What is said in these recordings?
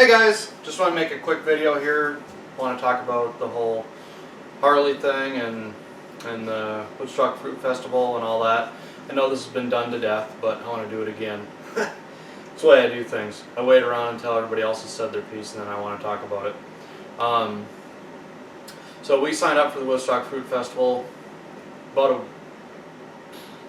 Hey guys, just want to make a quick video here. Want to talk about the whole Harley thing and the Woodstock Fruit Festival and all that. I know this has been done to death, but I want to do it again. It's the way I do things. I wait around until everybody else has said their piece and then I want to talk about it. So we signed up for the Woodstock Fruit Festival about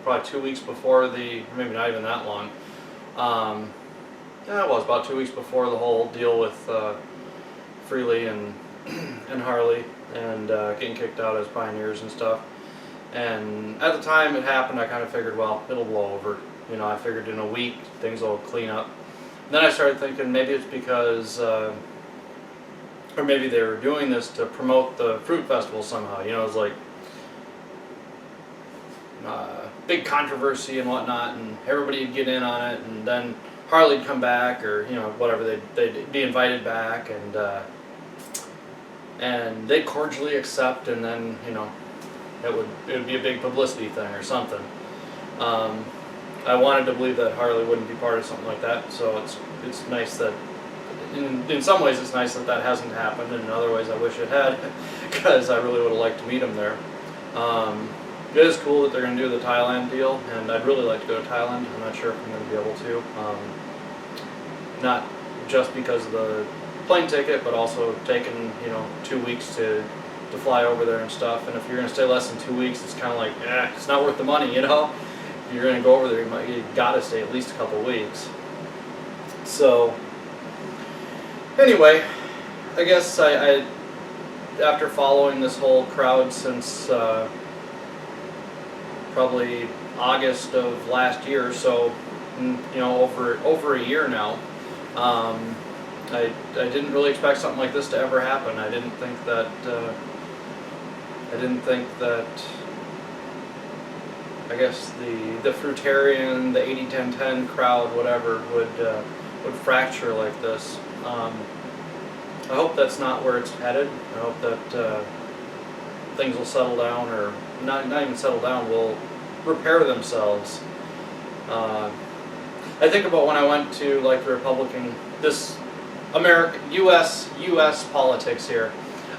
probably 2 weeks before maybe not even that long. Yeah, it was about 2 weeks before the whole deal with Freelee and Harley and getting kicked out as pioneers and stuff. And at the time it happened, I kind of figured, well, it'll blow over. You know, I figured in a week things will clean up. And then I started thinking maybe it's because, or maybe they were doing this to promote the fruit festival somehow. You know, it was like big controversy and whatnot, and everybody would get in on it, and then Harley'd come back, or you know, whatever, they'd be invited back, and they'd cordially accept, and then you know, it would be a big publicity thing or something. I wanted to believe that Harley wouldn't be part of something like that, so it's nice that in some ways it's nice that that hasn't happened, and in other ways I wish it had, because I really would have liked to meet him there. It is cool that they're going to do the Thailand deal, and I'd really like to go to Thailand. I'm not sure if I'm going to be able to. Not just because of the plane ticket, but also taking 2 weeks to fly over there and stuff. And if you're going to stay less than 2 weeks, it's kind of like, it's not worth the money, you know. If you're going to go over there, you got to stay at least a couple weeks. So anyway, I guess I after following this whole crowd since probably August of last year, so over a year now. I didn't really expect something like this to ever happen. I didn't think that I guess the fruitarian, the 80-10-10 crowd, whatever, would fracture like this. I hope that's not where it's headed. I hope that things will settle down, or not even settle down, will repair themselves. I think about when I went to like the Republican, this U.S. politics here.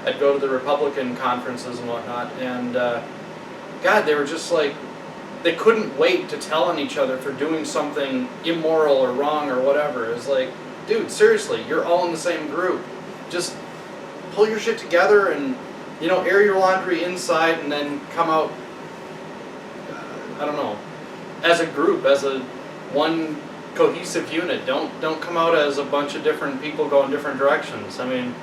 I'd go to the Republican conferences and whatnot, and God, they were just like, they couldn't wait to tell on each other for doing something immoral or wrong or whatever. It was like, dude, seriously, you're all in the same group. Just pull your shit together and air your laundry inside, and then come out, I don't know, as a group, as one cohesive unit. Don't come out as a bunch of different people going different directions. I mean,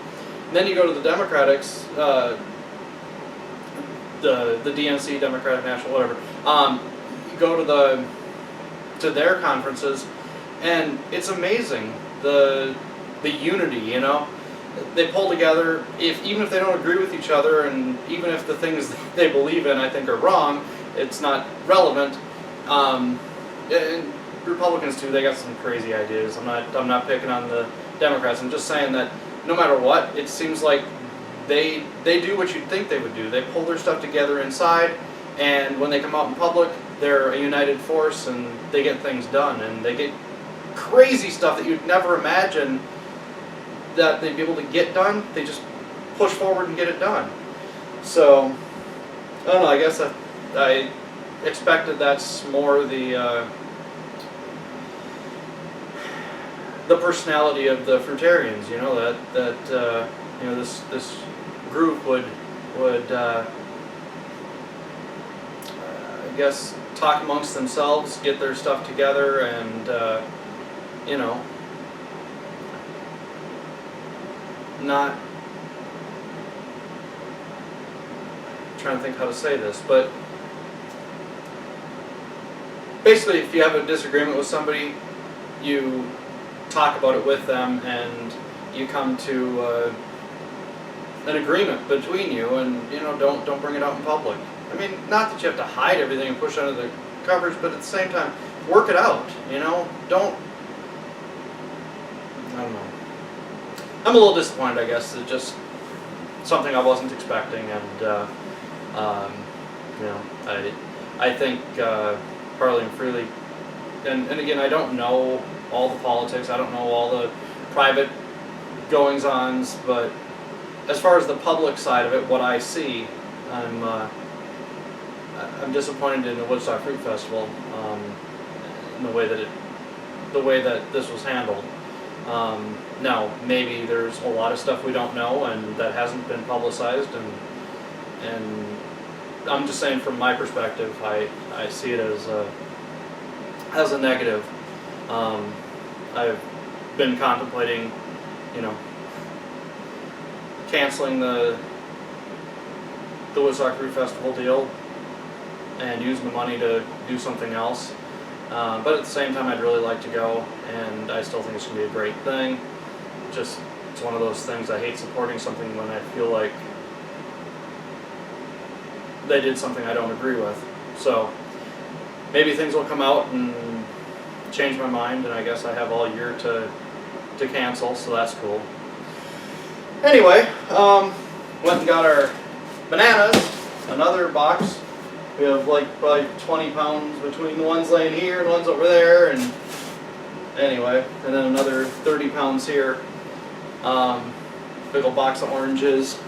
then you go to the Democrats, the DNC, Democratic National, whatever. You go to their conferences, and it's amazing the unity. You know, they pull together. Even if they don't agree with each other, and even if the things they believe in I think are wrong, it's not relevant. And Republicans too, they got some crazy ideas. I'm not picking on the Democrats. I'm just saying that no matter what, it seems like they do what you'd think they would do. They pull their stuff together inside, and when they come out in public, they're a united force, and they get things done, and they get crazy stuff that you'd never imagine that they'd be able to get done. They just push forward and get it done. So I don't know, I guess I expected that's more the personality of the fruitarians, that this group would I guess talk amongst themselves, get their stuff together, and not, I'm trying to think how to say this, but basically if you have a disagreement with somebody, you talk about it with them, and you come to an agreement between you, and don't bring it out in public. I mean, not that you have to hide everything and push under the covers, but at the same time, work it out. Don't. I don't know. I'm a little disappointed, I guess. It's just something I wasn't expecting, and I think Harley and Freelee, and again, I don't know all the politics. I don't know all the private goings-ons, but as far as the public side of it, what I see, I'm disappointed in the Woodstock Fruit Festival, in the way that this was handled. Now, maybe there's a lot of stuff we don't know and that hasn't been publicized, and I'm just saying from my perspective, I see it as a negative. I've been contemplating, canceling the Woodstock Fruit Festival deal and using the money to do something else. But at the same time, I'd really like to go, and I still think it's going to be a great thing. Just, it's one of those things, I hate supporting something when I feel like they did something I don't agree with. So maybe things will come out and change my mind, and I guess I have all year to cancel, so that's cool. Anyway, went and got our bananas, another box. We have like probably 20 pounds between the ones laying here and the ones over there, and anyway, and then another 30 pounds here. Big old box of oranges.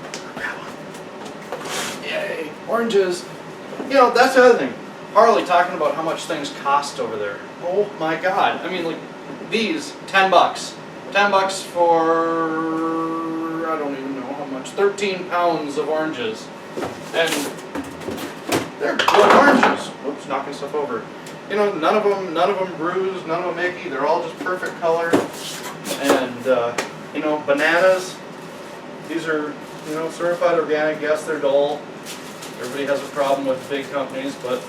Yay, oranges. That's the other thing. Harley talking about how much things cost over there. Oh my God. I mean, like, these, $10. $10 for, I don't even know how much, 13 pounds of oranges. And they're good oranges. Oops, knocking stuff over. None of them bruised, none of them icky. They're all just perfect color. And, bananas. These are, certified organic. Yes, they're dull. Everybody has a problem with big companies, but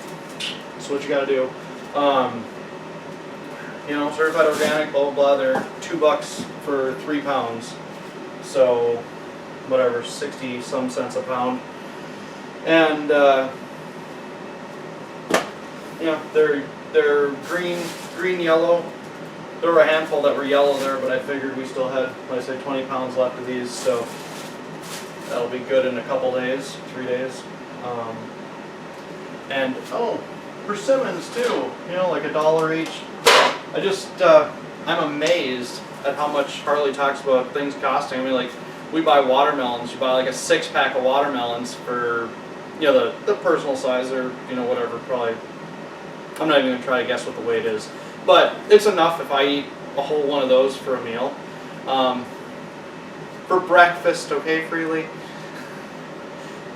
that's what you gotta do. Certified organic, blah, blah, blah. They're $2 for 3 pounds. So, whatever, 60 some cents a pound. And, they're green, yellow. There were a handful that were yellow there, but I figured we still had, like I said, 20 pounds left of these, so that'll be good in a couple days, 3 days. And persimmons too, like $1 each. I'm amazed at how much Harley talks about things costing. I mean, like, we buy watermelons. You buy like a 6-pack of watermelons for, the personal size, or whatever. Probably, I'm not even gonna try to guess what the weight is, but it's enough if I eat a whole one of those for a meal. For breakfast, okay, Freelee.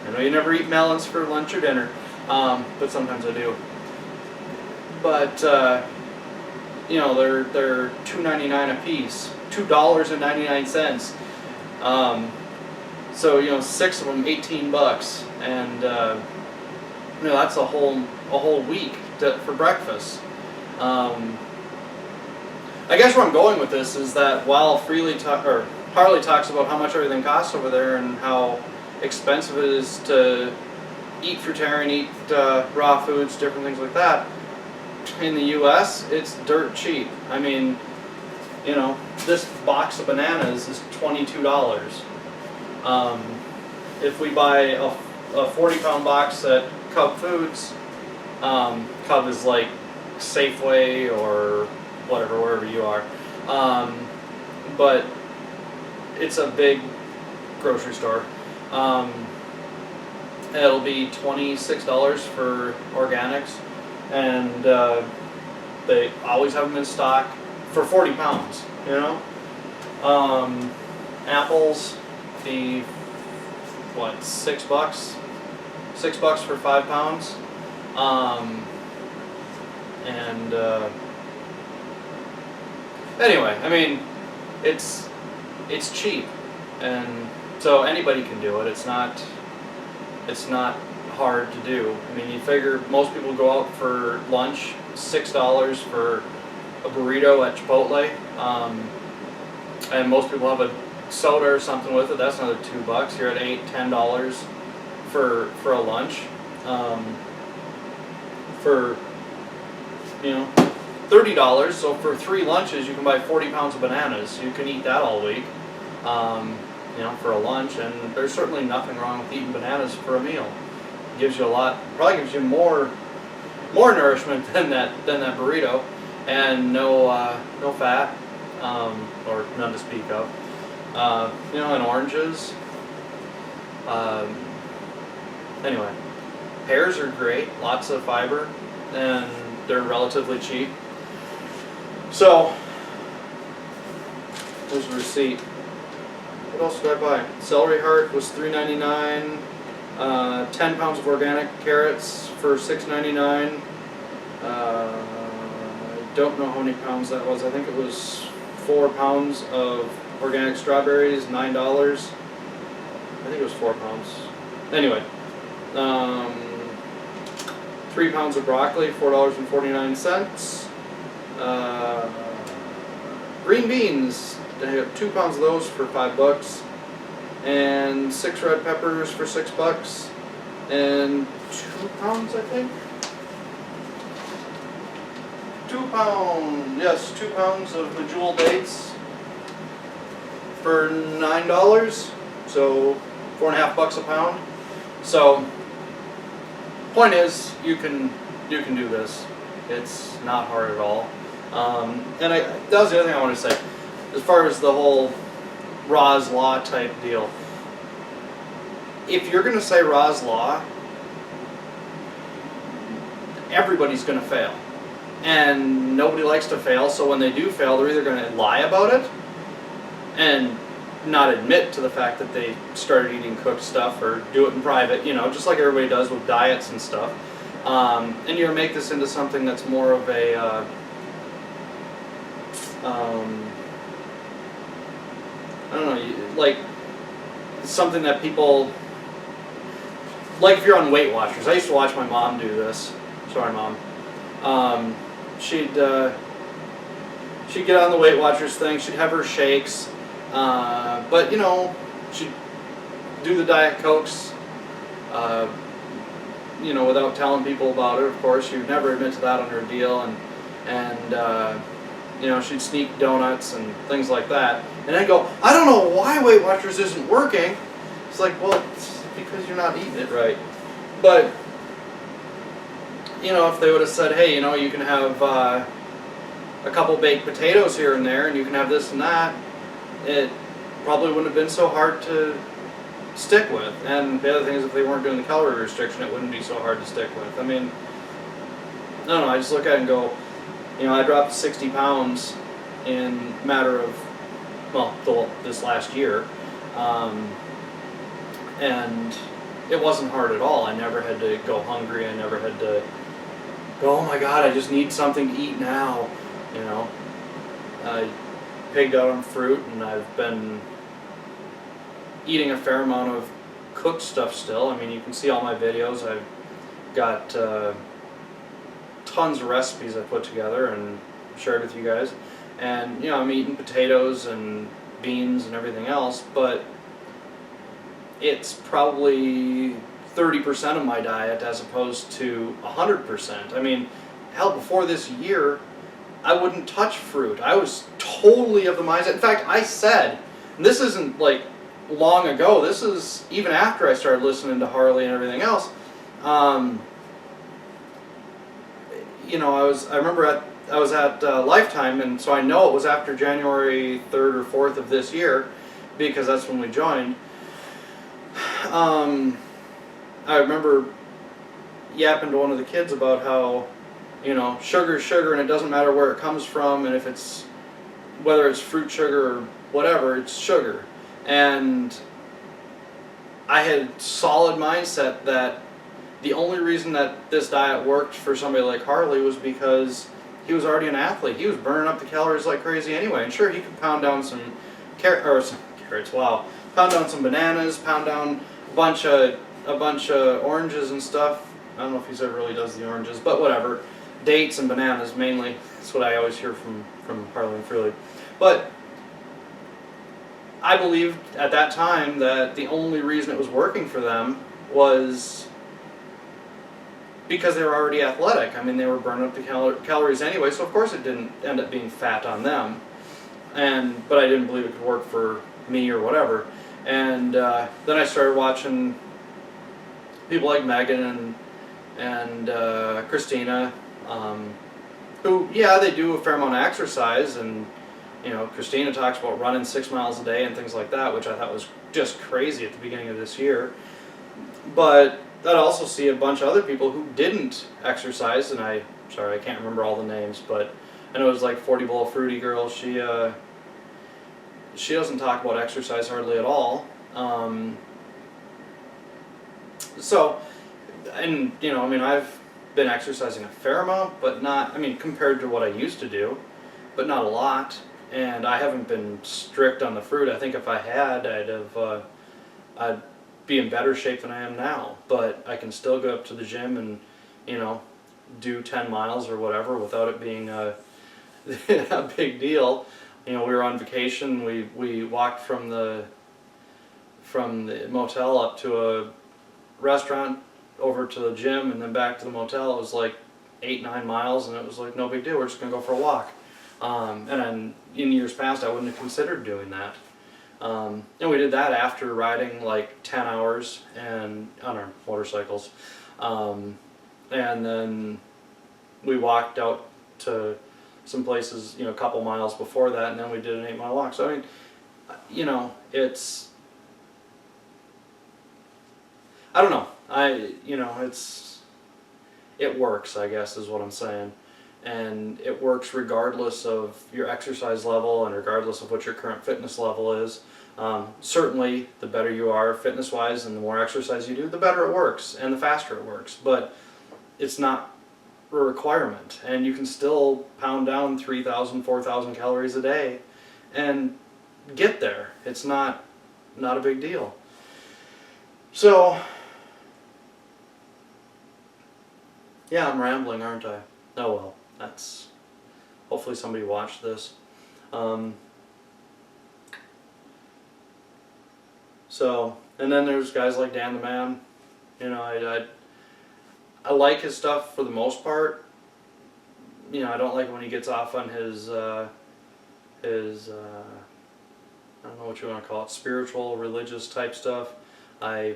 I know you never eat melons for lunch or dinner, but sometimes I do. But they're $2.99 a piece, $2.99. So 6 of them, $18, and that's a whole week for breakfast. I guess where I'm going with this is that while Harley talks about how much everything costs over there and how expensive it is to eat fruitarian, eat raw foods, different things like that, in the U.S. it's dirt cheap. I mean, this box of bananas is $22. If we buy a 40-pound box at Cub Foods, Cub is like Safeway or whatever, wherever you are, but it's a big grocery store. It'll be $26 for organics, and they always have them in stock for 40 pounds, Apples, the $6? $6 for 5 pounds. Anyway, I mean, it's cheap, and so anybody can do it. It's not hard to do. I mean, you figure most people go out for lunch, $6 for a burrito at Chipotle, and most people have a soda or something with it. That's another $2. You're at $8-10 for a lunch. For $30. So for 3 lunches, you can buy 40 pounds of bananas. You can eat that all week, for a lunch. And there's certainly nothing wrong with eating bananas for a meal. It gives you a lot. Probably gives you more nourishment than that burrito, and no fat, or none to speak of. And oranges. Anyway, pears are great, lots of fiber, and they're relatively cheap. So, there's a receipt. What else did I buy? Celery heart was $3.99. 10 pounds of organic carrots for $6.99. I don't know how many pounds that was. I think it was 4 pounds of organic strawberries, $9. I think it was 4 pounds. Anyway, 3 pounds of broccoli, $4.49. Green beans, I have 2 pounds of those for $5. And 6 red peppers for $6. And 2 pounds, I think. 2 pounds of medjool dates for $9. So $4.50 a pound. So point is, you can do this. It's not hard at all. That was the other thing I wanted to say, as far as the whole Ra's Law type deal. If you're going to say Ra's Law, everybody's going to fail. And nobody likes to fail, so when they do fail, they're either going to lie about it and not admit to the fact that they started eating cooked stuff, or do it in private, just like everybody does with diets and stuff. And you're going to make this into something that's more of a I don't know, like something that people, like if you're on Weight Watchers. I used to watch my mom do this. Sorry, Mom. She'd get on the Weight Watchers thing. She'd have her shakes, but she'd do the Diet Cokes, without telling people about it. Of course, she'd never admit to that on her deal, and she'd sneak donuts and things like that. And I'd go, I don't know why Weight Watchers isn't working. It's like, well, it's because you're not eating it right. But, if they would have said, hey, you can have a couple baked potatoes here and there, and you can have this and that, it probably wouldn't have been so hard to stick with. And the other thing is, if they weren't doing the calorie restriction, it wouldn't be so hard to stick with. I mean, I don't know, I just look at it and go, I dropped 60 pounds in a matter of, this last year. And it wasn't hard at all. I never had to go hungry. I never had to go, oh my God, I just need something to eat now. I pigged out on fruit, and I've been eating a fair amount of cooked stuff still. I mean, you can see all my videos. I've got tons of recipes I put together and shared with you guys. And, I'm eating potatoes and beans and everything else, but it's probably 30% of my diet as opposed to 100%. I mean, hell, before this year, I wouldn't touch fruit. I was totally of the mindset. In fact, I said, and this isn't like long ago, this is even after I started listening to Harley and everything else. I remember I was at Lifetime, and so I know it was after January 3rd or 4th of this year, because that's when we joined. I remember yapping to one of the kids about how, sugar's sugar, and it doesn't matter where it comes from, and whether it's fruit sugar or whatever, it's sugar. And I had solid mindset that the only reason that this diet worked for somebody like Harley was because he was already an athlete. He was burning up the calories like crazy anyway. And sure, he could pound down some carrots. Wow, pound down some bananas, pound down a bunch of oranges and stuff. I don't know if he ever really does the oranges, but whatever. Dates and bananas mainly. That's what I always hear from Harley and Freelee. But I believed at that time that the only reason it was working for them was because they were already athletic. I mean, they were burning up the calories anyway, so of course it didn't end up being fat on them. But I didn't believe it could work for me or whatever. And then I started watching people like Megan and Christina, who, yeah, they do a fair amount of exercise, and You know, Christina talks about running 6 miles a day and things like that, which I thought was just crazy at the beginning of this year. But I'd also see a bunch of other people who didn't exercise, and I can't remember all the names, but I know it was like 40 Below Fruity girl. She doesn't talk about exercise hardly at all. So, and you know, I mean, I've been exercising a fair amount, but not, I mean, compared to what I used to do, but not a lot. And I haven't been strict on the fruit. I think if I had, I'd be in better shape than I am now. But I can still go up to the gym and, you know, do 10 miles or whatever without it being a big deal. You know, we were on vacation. We walked from the motel up to a restaurant, over to the gym, and then back to the motel. It was like 8-9 miles, and it was like no big deal. We're just gonna go for a walk. And then in years past, I wouldn't have considered doing that. And we did that after riding like 10 hours and on our motorcycles. And then we walked out to some places, you know, a couple miles before that, and then we did an 8-mile walk. So I mean, you know, I don't know. It works, I guess, is what I'm saying. And it works regardless of your exercise level and regardless of what your current fitness level is. Certainly, the better you are fitness-wise and the more exercise you do, the better it works and the faster it works. But it's not a requirement. And you can still pound down 3,000, 4,000 calories a day and get there. It's not a big deal. So, yeah, I'm rambling, aren't I? Oh well, that's... Hopefully somebody watched this. So, and then there's guys like Dan the Man. You know, I like his stuff for the most part. You know, I don't like when he gets off on his I don't know what you want to call it, spiritual, religious type stuff. I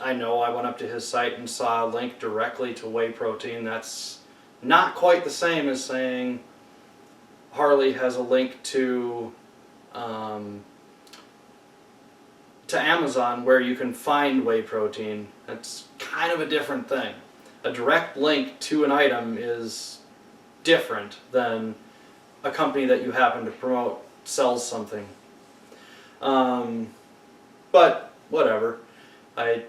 know I went up to his site and saw a link directly to whey protein. That's not quite the same as saying Harley has a link to Amazon where you can find whey protein. That's kind of a different thing. A direct link to an item is different than a company that you happen to promote sells something. But whatever. I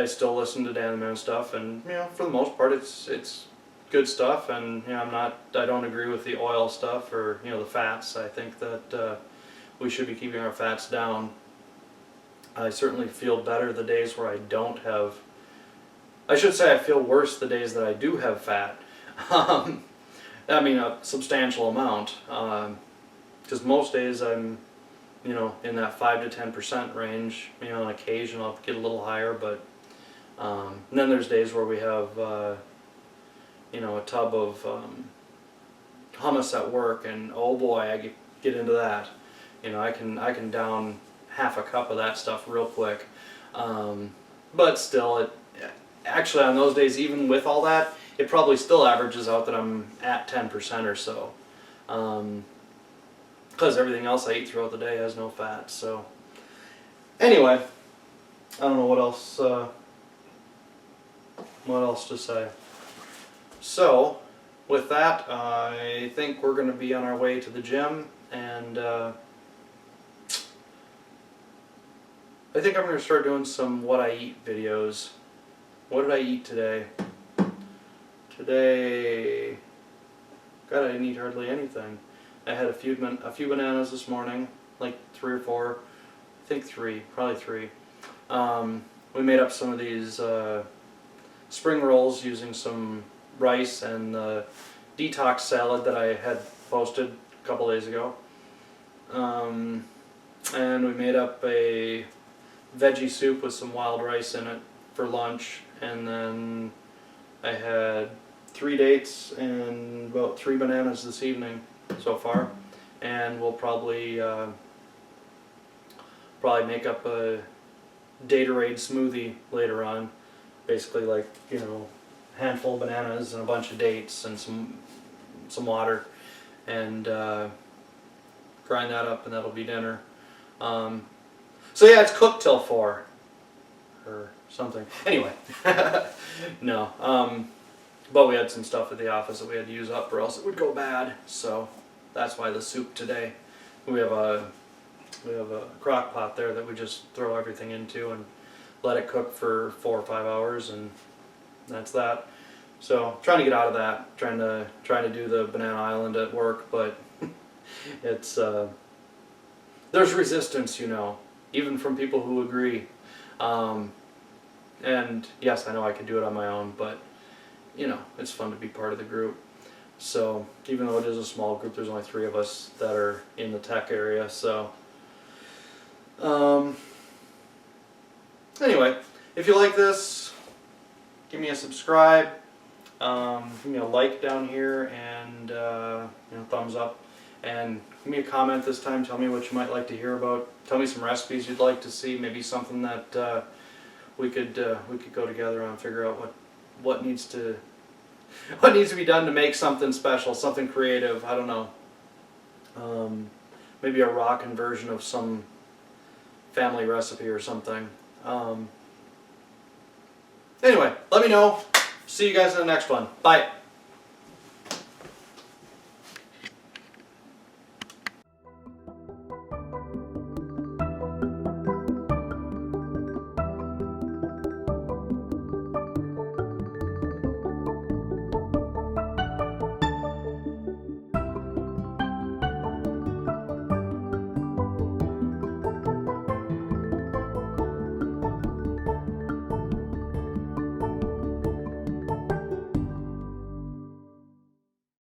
still listen to Dan the Man stuff, and you know, for the most part, it's good stuff. And you know, I don't agree with the oil stuff or you know the fats. I think that we should be keeping our fats down. I certainly feel better the days where I don't have. I should say I feel worse the days that I do have fat. I mean a substantial amount, because most days I'm, you know, in that 5 to 10% range. You know, on occasion I'll get a little higher, but and then there's days where we have, you know, a tub of hummus at work, and oh boy, I get into that. You know, I can down half a cup of that stuff real quick. But still, actually on those days, even with all that, it probably still averages out that I'm at 10% or so. Because everything else I eat throughout the day has no fat. So anyway, I don't know what else to say. So with that, I think we're going to be on our way to the gym, and I think I'm going to start doing some what I eat videos. What did I eat today? Today, God, I didn't eat hardly anything. I had a few bananas this morning, like 3 or 4, I think 3, probably 3. We made up some of these spring rolls using some rice and the detox salad that I had posted a couple days ago. And we made up a veggie soup with some wild rice in it for lunch, and then I had 3 dates and about 3 bananas this evening so far, and we'll probably make up a Datorade smoothie later on, basically like, you know, a handful of bananas and a bunch of dates and some water, and grind that up, and that'll be dinner. So yeah, it's cooked till 4 or something. Anyway, no. But we had some stuff at the office that we had to use up, or else it would go bad. So that's why the soup today. We have a crock pot there that we just throw everything into and let it cook for 4 or 5 hours, and that's that. So trying to get out of that, trying to do the Banana Island at work, but it's there's resistance, you know, even from people who agree. And yes, I know I could do it on my own, but you know, it's fun to be part of the group. So even though it is a small group, there's only 3 of us that are in the tech area. So anyway, if you like this, give me a subscribe, give me a like down here, and you know, thumbs up, and give me a comment this time. Tell me what you might like to hear about. Tell me some recipes you'd like to see. Maybe something that we could go together on and figure out what needs to be done to make something special, something creative. I don't know. Maybe a rockin' version of some family recipe or something. Anyway, let me know. See you guys in the next one. Bye.